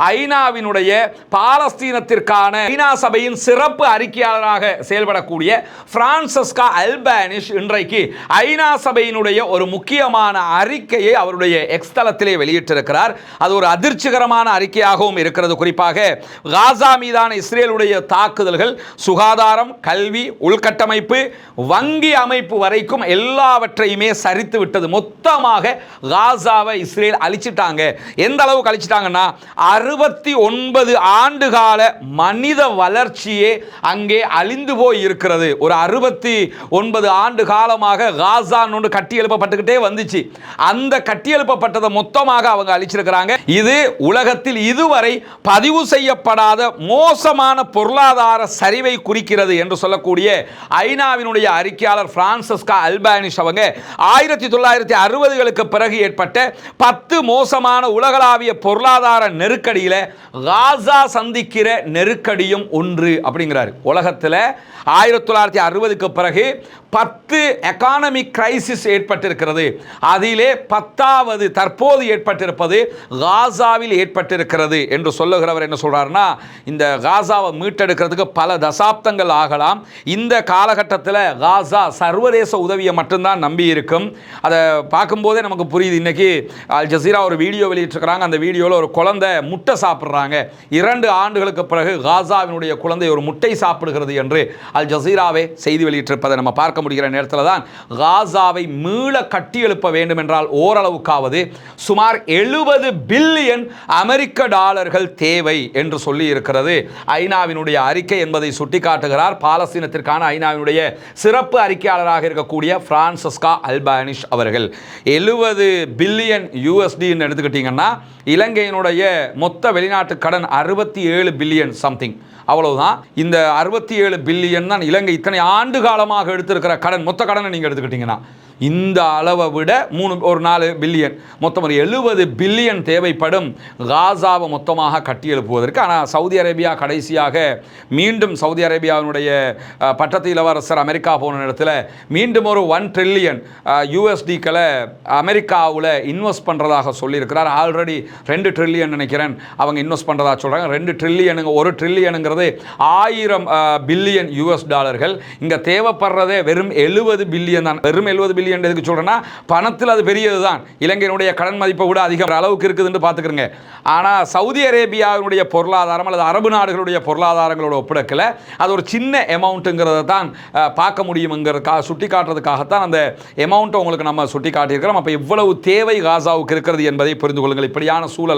ஐநாவினுடைய பாலஸ்தீனத்திற்கான ஐநா சபையின் சிறப்பு அறிக்கையாளராக செயல்படக்கூடிய பிரான்செஸ்கா அல்பானிஸ் இன்றைக்கு ஐநா சபையினுடைய ஒரு முக்கியமான அறிக்கையை அவருடைய எக்ஸ் தளத்திலே வெளியிட்டிருக்கிறார். அது ஒரு அதிர்ச்சிகரமான அறிக்கையாகவும் இருக்கிறது. குறிப்பாக காசா மீதான இஸ்ரேலுடைய தாக்குதல்கள் சுகாதாரம், கல்வி, உள்கட்டமைப்பு, வங்கி அமைப்பு வரைக்கும் எல்லாவற்றையுமே சரித்து விட்டது. மொத்தமாக காசாவை இஸ்ரேல் அழிச்சிட்டாங்க. எந்த அளவுக்கு அழிச்சிட்டாங்கன்னா 69 ஆண்டுகால மனித வளர்ச்சியே அங்கே அழிந்து போய் இருக்கிறது. ஒரு 69 ஆண்டு காலமாக காசா ஒன்று கட்டி எழுப்பப்பட்டுக்கிட்டே வந்துச்சு. அந்த கட்டி எழுப்பப்பட்டதை மொத்தமாக அவங்க அழிச்சிருக்கிறாங்க. இது உலகத்தில் இதுவரை பதிவு செய்யப்படாத மோசமான பொருளாதார சரிவை குறிக்கிறது என்று சொல்லக்கூடிய ஐநாவினுடைய அறிக்கையாளர் பிரான்செஸ்கா அல்பானிஸ் அவங்க 1960களுக்கு பிறகு ஏற்பட்ட 10 மோசமான உலகளாவிய பொருளாதார நெருக்கடியில காசா சந்திக்கிற நெருக்கடியும் ஒன்று அப்படிங்கிறார். உலகத்தில் 1960க்கு பிறகு 10 எகானமிக் கிரைசிஸ் ஏற்பட்டிருக்கிறது. அதிலே 10வது தற்போது ஏற்பட்டிருப்பது காசாவில் ஏற்பட்டிருக்கிறது என்று சொல்லுகிறவர் என்ன சொல்றாருன்னா, இந்த காசாவை மீட்டெடுக்கிறதுக்கு பல தசாப்தங்கள் ஆகலாம். இந்த காலகட்டத்தில் காசா சர்வதேச உதவியை மட்டும்தான் நம்பி இருக்கும். அதை பார்க்கும்போதே நமக்கு புரியுது. இன்னைக்கு அல் ஜசீரா ஒரு வீடியோ வெளியிட்டிருக்கிறாங்க. அந்த வீடியோவில் ஒரு குழந்தை முட்டை சாப்பிட்றாங்க. 2 ஆண்டுகளுக்கு பிறகு காசாவினுடைய குழந்தை ஒரு முட்டை சாப்பிடுகிறது என்று அல் ஜசீராவே செய்தி வெளியிட்டிருப்பதை நம்ம பார்க்க முடிகிற நேரத்தில் தான் காசாவை மீள கட்டி எழுப்ப வேண்டும் என்றால் ஓரளவுக்காவது சுமார் 70 பில்லியன் அமெரிக்க டாலர்கள் தேவை என்று சொல்லி இருக்கிறது ஐநாவினுடைய அறிக்கை என்பதை சுட்டிக்காட்டுகிறார் பாலஸ்தீனத்திற்கான ஐநாவினுடைய சிறப்பு அறிக்கையாளராக இருக்கக்கூடிய பிரான்செஸ்கா அல்பானிஸ் அவர்கள். 70 பில்லியன் USD எடுத்துக்கிட்டீங்கன்னா இலங்கையினுடைய மொத்த வெளிநாட்டு கடன் 67 பில்லியன் சம்திங், அவ்வளவுதான். இந்த 67 பில்லியன் தான் இலங்கை இத்தனை ஆண்டு காலமாக எடுத்திருக்கிற கடன். மொத்த கடனை நீங்கள் எடுத்துக்கிட்டீங்கன்னா இந்த அளவை விட 4 பில்லியன், மொத்தம் 70 பில்லியன் தேவைப்படும் காசாவை மொத்தமாக கட்டி எழுப்புவதற்கு. ஆனால் சவுதி அரேபியா கடைசியாக மீண்டும் சவுதி அரேபியாவினுடைய பட்டத்து இளவரசர் அமெரிக்கா போன இடத்துல மீண்டும் ஒரு 1 ட்ரில்லியன் USDக்களை அமெரிக்காவில் இன்வெஸ்ட் பண்ணுறதாக சொல்லியிருக்கிறார். ஆல்ரெடி 2 ட்ரில்லியன் நினைக்கிறேன் அவங்க இன்வெஸ்ட் பண்ணுறதா சொல்கிறாங்க. 2 ட்ரில்லியனுங்க, 1 ட்ரில்லியனுங்கிறது 1000 பில்லியன் US டாலர்கள். இங்கே தேவைப்படுறதே வெறும் 70 பில்லியன் தான். வெறும் 70 பில்லியன் எதுக்கு சொல்றேன்னா பணத்தில் அது பெரியது தான். இலங்கையினுடைய கடன் மதிப்பை விட அதிக அளவுக்கு இருக்குதுன்னு பார்த்துக்கிறங்க. ஆனால் சவுதி அரேபியாவினுடைய பொருளாதாரம் அல்லது அரபு நாடுகளுடைய பொருளாதாரங்களோட ஒப்பிடக்கில் அது ஒரு சின்ன அமௌண்ட்டுங்கிறத தான் பார்க்க முடியுங்கிறதுக்காக சுட்டி காட்டுறதுக்காகத்தான் அந்த அமௌண்ட்டை உங்களுக்கு நம்ம சுட்டி காட்டியிருக்கிறோம். அப்போ இவ்வளவு தேவை காசாவுக்கு இருக்கிறது என்பதை புரிந்து கொள்ளுங்கள். இப்படியான சூழல்ல